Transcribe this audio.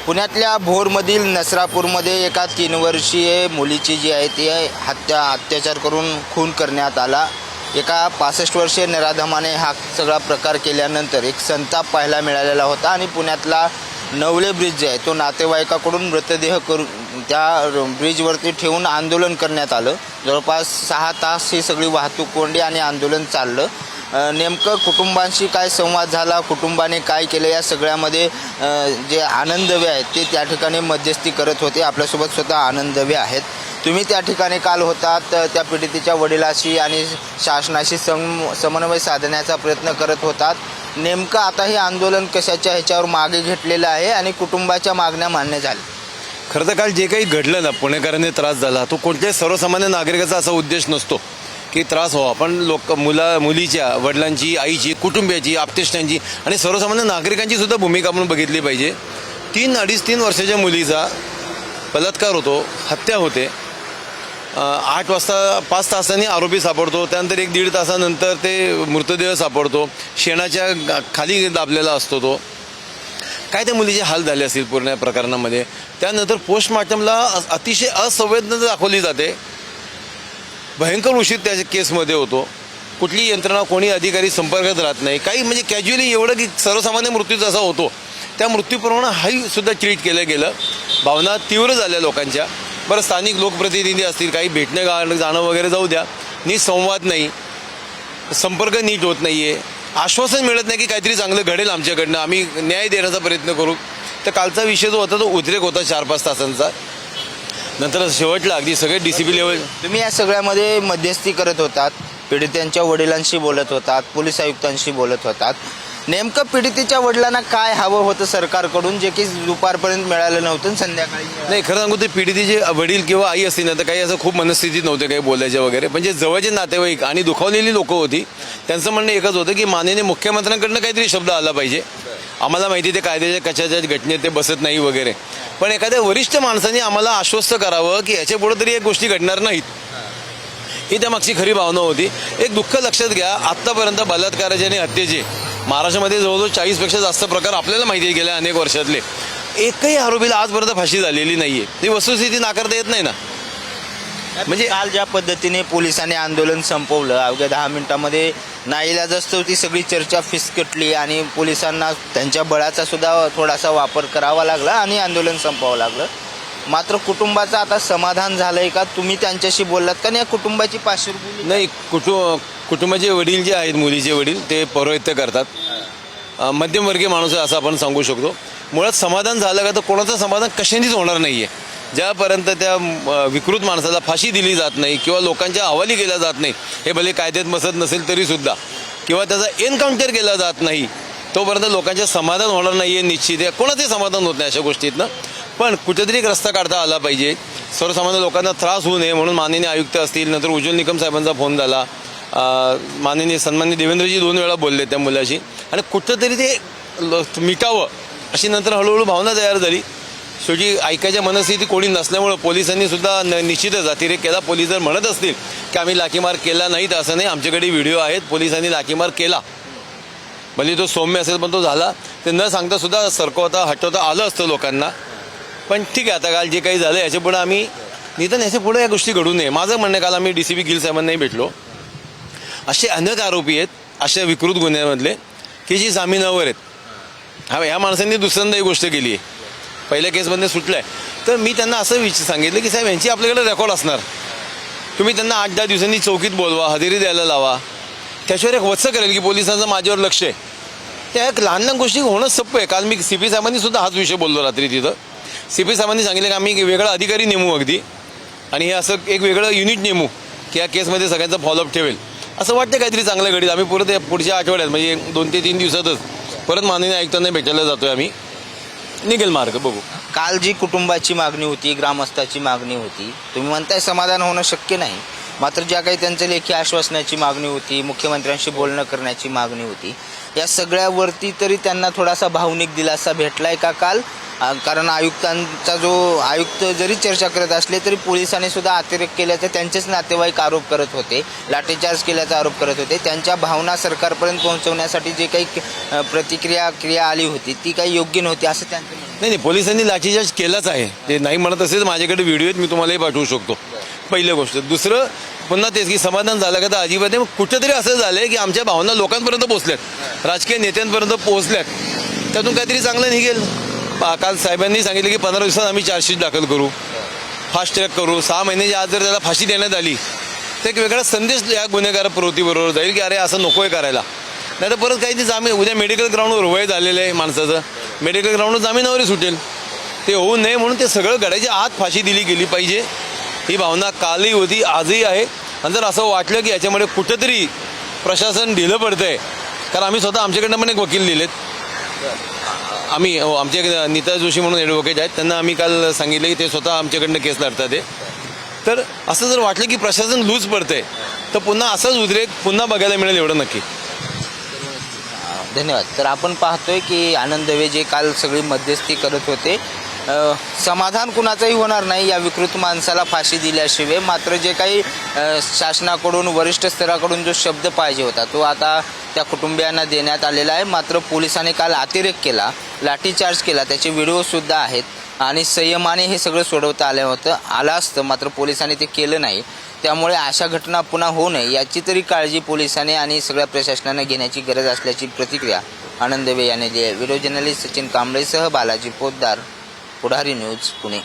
पुण्यातल्या भोरमधील नसरापूरमध्ये एका 3 वर्षीय मुलीची जी आहे ती अत्याचार करून खून करण्यात आला। एका 65 वर्षीय नराधमाने हा सगळा प्रकार केल्यानंतर एक संताप पाहायला मिळालेला होता आणि पुण्यातला नवले ब्रिज जे आहे तो नातेवाईकाकडून मृतदेह करून त्या ब्रिजवरती ठेवून आंदोलन करण्यात आलं। जवळपास 6 तास ही सगळी वाहतूक कोंडी आणि आंदोलन चाललं। नेमकं कुटुंबांशी काय संवाद झाला, कुटुंबाने काय केलं, या सगळ्यामध्ये जे आनंद दवे आहेत ते त्या ठिकाणी मध्यस्थी करत होते। आपल्यासोबत स्वतः आनंद दवे आहेत। तुम्ही त्या ठिकाणी काल होतात, त्या पीडितेच्या वडिलाशी आणि शासनाशी समन्वय साधण्याचा प्रयत्न करत होतात। नेमकं आता हे आंदोलन कशाच्या ह्याच्यावर मागे घेतलेलं आहे आणि कुटुंबाच्या मागण्या मान्य झाल्या? खरं तर काल जे काही घडलं ना, पुणेकरांनी त्रास झाला, तो कोणत्याही सर्वसामान्य नागरिकाचा असा उद्देश नसतो की त्रास व्हावा, पण मुलीच्या वडिलांची, आईची, कुटुंबियाची, आप्तेष्टांची आणि सर्वसामान्य नागरिकांची सुद्धा भूमिका आपण बघितली पाहिजे। 3-3.5 वर्षाच्या मुलीचा बलात्कार होतो, हत्या होते। 8 वाजता 5 तासांनी आरोपी सापडतो, त्यानंतर 1-1.5 तासानंतर ते मृतदेह सापडतो, शेणाच्या खाली दाबलेला असतो तो। काय त्या मुलीचे हाल झाले असतील पूर्ण या प्रकरणामध्ये। त्यानंतर पोस्टमॉर्टमला अतिशय असंवेदनता दाखवली जाते। भयंकर उशीर त्या केसमध्ये होतो। कुठली यंत्रणा, कोणी अधिकारी संपर्कात राहत नाही। काही म्हणजे कॅज्युअली एवढं की सर्वसामान्य मृत्यू जसा होतो त्या मृत्यूप्रमाणे हाही सुद्धा ट्रीट केलं गेलं। भावना तीव्र झाल्या लोकांच्या। बरं, स्थानिक लोकप्रतिनिधी असतील, काही भेटणं जाणं वगैरे जाऊ द्या, नीट संवाद नाही, संपर्क नीट होत नाही आहे, आश्वासन मिळत नाही की काहीतरी चांगलं घडेल आमच्याकडनं, आम्ही न्याय देण्याचा प्रयत्न करू। तर कालचा विषय जो होता तो उद्रेक होता 4-5 तासांचा। नंतर शेवटला अगदी सगळे DCP लेवल। तुम्ही या सगळ्यामध्ये मध्यस्थी करत होतात, पीडितांच्या वडिलांशी बोलत होतात, पोलीस आयुक्तांशी बोलत होतात। नेमकं पीडितेच्या वडिलांना काय हवं होतं सरकारकडून जे की दुपारपर्यंत मिळालं नव्हतं, संध्याकाळी नाही? खरं सांगू, ते पीडितेचे वडील किंवा आई असतील ना, तर काही असं खूप मनस्थितीत नव्हते काही बोलायचे वगैरे, पण जे जवळचे नातेवाईक आणि दुखावलेली लोकं होती त्यांचं म्हणणं एकच होतं की माननीय मुख्यमंत्र्यांकडनं काहीतरी शब्द आला पाहिजे। आम्हाला माहिती ते कायद्याच्या कशाच्या घटनेत ते बसत नाही वगैरे, पण एखाद्या वरिष्ठ माणसाने आम्हाला आश्वस्त करावं की ह्याच्या पुढे तरी एक गोष्टी घडणार नाहीत, ही त्यामागची खरी भावना होती। एक दुःख लक्षात घ्या, आत्तापर्यंत बलात्काराचे आणि हत्येचे महाराष्ट्रामध्ये जवळजवळ 40पेक्षा जास्त प्रकार आपल्याला माहिती आहे गेल्या अनेक वर्षातले। एकही आरोपीला आजपर्यंत फाशी झालेली नाहीये। ती वस्तुस्थिती नाकारता येत नाही ना। म्हणजे काल ज्या पद्धतीने पोलिसांनी आंदोलन संपवलं, अवघ्या 10 मिनिटांमध्ये नाईलाजास्तव ती सगळी चर्चा फिसकटली आणि पोलिसांना त्यांच्या बळाचा सुद्धा थोडासा वापर करावा लागला आणि आंदोलन संपवावं लागलं। मात्र कुटुंबाचं आता समाधान झालंय का? तुम्ही त्यांच्याशी बोललात का? या कुटुंबाची पार्श्वभूमी नाही, कुटुंबाचे वडील जे आहेत, मुलीचे वडील, ते पौरोहित्य करतात। मध्यमवर्गीय माणूस आहे असं आपण सांगू शकतो। मुळात समाधान झालं का, तर कोणाचं समाधान कशानेच होणार नाहीये। ज्यापर्यंत त्या विकृत माणसाला फाशी दिली जात नाही किंवा लोकांच्या हवाली केल्या जात नाही, हे भले कायद्यात बसत नसेल तरी सुद्धा, किंवा त्याचा एन्काउंटर केला जात नाही, तोपर्यंत लोकांचे समाधान होणार नाहीये निश्चित। आहे कोणाचंही समाधान होत नाही अशा गोष्टीतनं। पण कुठेतरी एक रस्ता काढता आला पाहिजे, सर्वसामान्य लोकांना त्रास होऊ नये म्हणून माननीय आयुक्त असतील, नंतर उज्ज्वल निकम साहेबांचा फोन झाला, माननीय सन्माननीय देवेंद्रजी 2 वेळा बोलले त्या मुलाशी, आणि कुठंतरी ते मिटावं अशी नंतर हळूहळू भावना तयार झाली। शेवटी ऐकायच्या मनस्थिती कोणी नसल्यामुळं पोलिसांनी सुद्धा निश्चितच अतिरेक केला। पोलीस जर म्हणत असतील की आम्ही लाठीमार केला नाही, तर असं नाही, आमच्याकडे व्हिडिओ आहेत, पोलिसांनी लाठीमार केला, भले तो सौम्य असेल पण तो झाला। ते न सांगता सुद्धा सरकवता हटवता आलं असतं लोकांना। पण ठीक आहे, आता काल जे काही झालं याच्या पुढे आम्ही निदान याच्या पुढे या गोष्टी घडू नये। माझं म्हणणं, काल आम्ही DCP गिल साहेबांनाही भेटलो। असे अनेक आरोपी आहेत अशा विकृत गुन्ह्यामधले की जी जामिनावर आहेत। ह्या माणसांनी दुसऱ्यांदा ही गोष्ट केली आहे, पहिल्या केसमधून सुटलं आहे। तर मी त्यांना असं सांगितलं की साहेब, यांची आपल्याकडे रेकॉर्ड असणार, तुम्ही त्यांना 8-10 दिवसांनी चौकीत बोलवा, हजेरी द्यायला लावा, त्याच्यावर एक वत्स करेल की पोलिसांचं माझ्यावर लक्ष आहे। त्या एक लहान लहान गोष्टी होणं सोपं आहे। काल मी CP साहेबांनी सुद्धा हाच विषय बोललो रात्री तिथं। CP साहेबांनी सांगितलं की आम्ही वेगळा अधिकारी नेमू अगदी, आणि हे असं एक वेगळं युनिट नेमू की या केसमध्ये सगळ्यांचा फॉलोअप ठेवेल। असं वाटतं काहीतरी चांगलं घडेल। आम्ही पुढच्या आठवड्यात म्हणजे 2 ते 3 दिवसातच परत माननीय आयुक्तांना भेटायला जातोय आम्ही, निघेल मार्ग, बघू। काल जी कुटुंबाची मागणी होती, ग्रामस्थाची मागणी होती, तुम्ही म्हणताय समाधान होणं शक्य नाही, मात्र ज्या काही त्यांच्या लेखी आश्वासनाची मागणी होती, मुख्यमंत्र्यांशी बोलणं करण्याची मागणी होती, या सगळ्यावरती तरी त्यांना थोडासा भावनिक दिलासा भेटलाय का काल? कारण आयुक्तांचा जो आयुक्त जरी चर्चा करत असले तरी पोलिसांनी सुद्धा अतिरेक केल्याचा त्यांचेच नातेवाईक आरोप करत होते, लाठीचार्ज केल्याचा आरोप करत होते. त्यांच्या भावना सरकारपर्यंत पोहोचवण्यासाठी जे काही क्रिया आली होती ती काही योग्य नव्हती असं त्यांचं म्हणणं. नाही, पोलिसांनी लाठीचार्ज केलाच आहे. ते नाही म्हणत असेल माझ्याकडे व्हिडिओ आहेत, मी तुम्हालाही पाठवू शकतो. पहिली गोष्ट. दुसरं पुन्हा तेच की समाधान झालं का तर अजिबात नाही. कुठेतरी असं झालंय की आमच्या भावना लोकांपर्यंत पोहोचल्यात, राजकीय नेत्यांपर्यंत पोहोचल्यात, त्यातून काहीतरी चांगलं निघेल. काल साहेबांनी सांगितलं की 15 दिवसात आम्ही चार्जशीट दाखल करू, फास्ट ट्रॅक करू. 6 महिन्याच्या आत जर त्याला फाशी देण्यात आली तर एक वेगळा संदेश या गुन्हेगार प्रवृत्तीबरोबर जाईल की अरे असं नको आहे करायला. नाही तर परत काही जामीन, उद्या मेडिकल ग्राउंडवर वय झालेलं आहे माणसाचं, मेडिकल ग्राउंडवर जामीनावरही सुटेल. ते होऊ नये म्हणून ते सगळं घडायच्या आत फाशी दिली गेली पाहिजे. ही भावना कालही होती, आजही आहे. आणि जर असं वाटलं की याच्यामध्ये कुठंतरी प्रशासन ढिलं पडतंय, कारण आम्ही स्वतः आमच्याकडनं पण एक वकील दिलेत. आम्ही आमचे नीता जोशी म्हणून ॲडव्होकेट आहेत, त्यांना आम्ही काल सांगितलं की ते स्वतः आमच्याकडनं केस लढतात आहे. तर असं जर वाटलं की प्रशासन लूज पडतंय तर पुन्हा असाच उद्रेक पुन्हा बघायला मिळेल एवढं नक्की. धन्यवाद. तर आपण पाहतोय की आनंद दवे जे काल सगळी मध्यस्थी करत होते, समाधान कुणाचंही होणार नाही या विकृत माणसाला फाशी दिल्याशिवाय. मात्र जे काही शासनाकडून वरिष्ठ स्तराकडून जो शब्द पाहिजे होता तो आता त्या कुटुंबियांना देण्यात आलेला आहे. मात्र पोलिसांनी काल अतिरेक केला, लाठीचार्ज केला, त्याचे व्हिडिओसुद्धा आहेत. आणि संयमाने हे सगळं सोडवता आलं असतं, मात्र पोलिसांनी ते केलं नाही. त्यामुळे अशा घटना पुन्हा होऊ नये याची तरी काळजी पोलिसांनी आणि सगळ्या प्रशासनाने घेण्याची गरज असल्याची प्रतिक्रिया आनंद दवे यांनी दिली आहे. व्हिडिओ जर्नलिस्ट सचिन कांबळेसह बालाजी पोद्दार, पुढारी न्यूज, पुणे.